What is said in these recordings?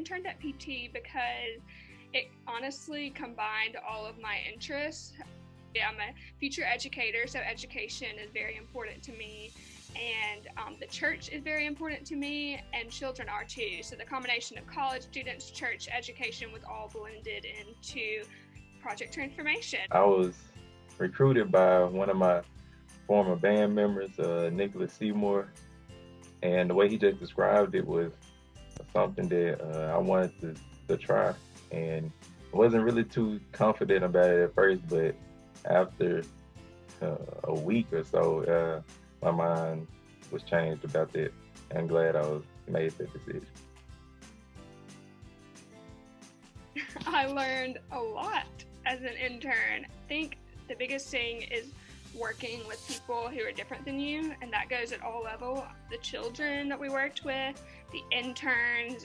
interned at PT because it honestly combined all of my interests. I'm a future educator, so education is very important to me, and the church is very important to me, and children are too. So the combination of college students, church, education was all blended into Project Transformation. I was recruited by one of my former band members, Nicholas Seymour, and the way he just described it was something that I wanted to try, and I wasn't really too confident about it at first, but after a week or so, my mind was changed about that. I'm glad I was made that decision. I learned a lot as an intern. I think the biggest thing is working with people who are different than you, and that goes at all levels. The children that we worked with, the interns,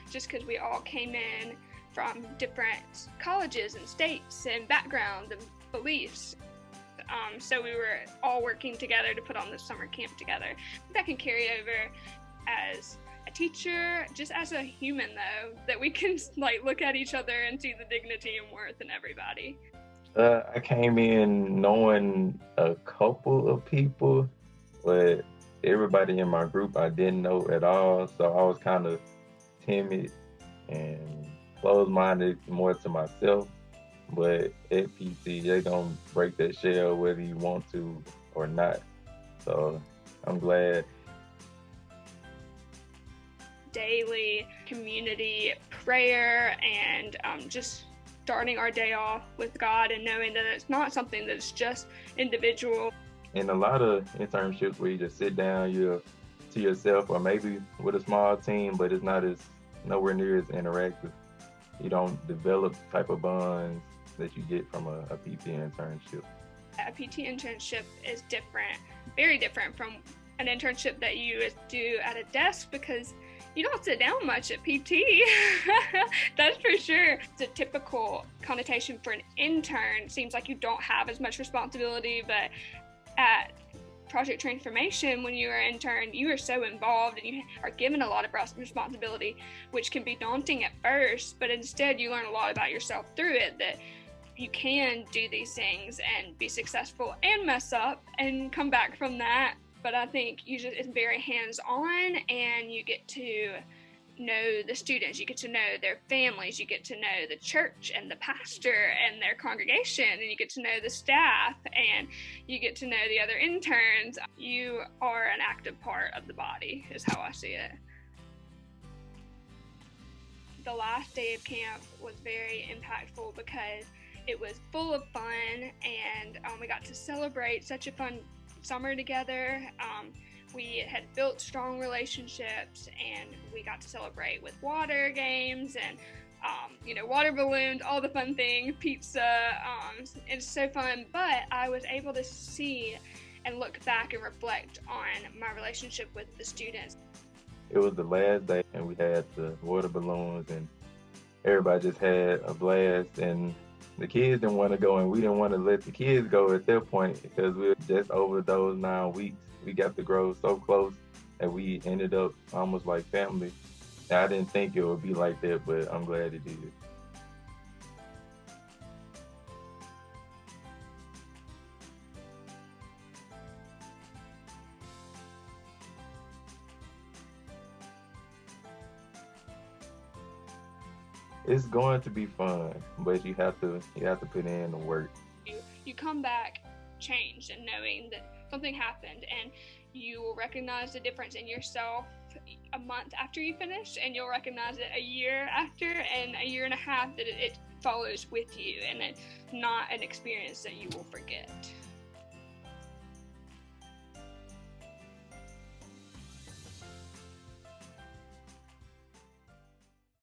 just because we all came in from different colleges and states and backgrounds and beliefs. So we were all working together to put on this summer camp together. That can carry over as a teacher, just as a human though, that we can look at each other and see the dignity and worth in everybody. I came in knowing a couple of people, but everybody in my group I didn't know at all, so I was kind of timid and closed-minded more to myself. But at PT, they're gonna break that shell whether you want to or not. So I'm glad. Daily community prayer and just starting our day off with God and knowing that it's not something that's just individual. In a lot of internships where you just sit down, you're to yourself, or maybe with a small team, but it's nowhere near as interactive. You don't develop type of bonds that you get from a PT internship. A PT internship is different, very different from an internship that you do at a desk, because you don't sit down much at PT. That's for sure. It's a typical connotation for an intern. Seems like you don't have as much responsibility, but at Project Transformation, when you are an intern, you are so involved and you are given a lot of responsibility, which can be daunting at first, but instead you learn a lot about yourself through it, that you can do these things and be successful and mess up and come back from that. But I think it's very hands-on, and you get to know the students, you get to know their families, you get to know the church and the pastor and their congregation, and you get to know the staff, and you get to know the other interns. You are an active part of the body, is how I see it. The last day of camp was very impactful because it was full of fun, and we got to celebrate such a fun summer together. We had built strong relationships, and we got to celebrate with water games and water balloons, all the fun things, pizza. It's so fun. But I was able to see and look back and reflect on my relationship with the students. It was the last day, and we had the water balloons, and everybody just had a blast, and the kids didn't want to go, and we didn't want to let the kids go at that point because we were just over those 9 weeks. We got to grow so close that we ended up almost like family. And I didn't think it would be like that, but I'm glad it did. It's going to be fun, but you have to put in the work. You come back changed and knowing that something happened, and you will recognize the difference in yourself a month after you finish, and you'll recognize it a year after, and a year and a half that it follows with you, and it's not an experience that you will forget.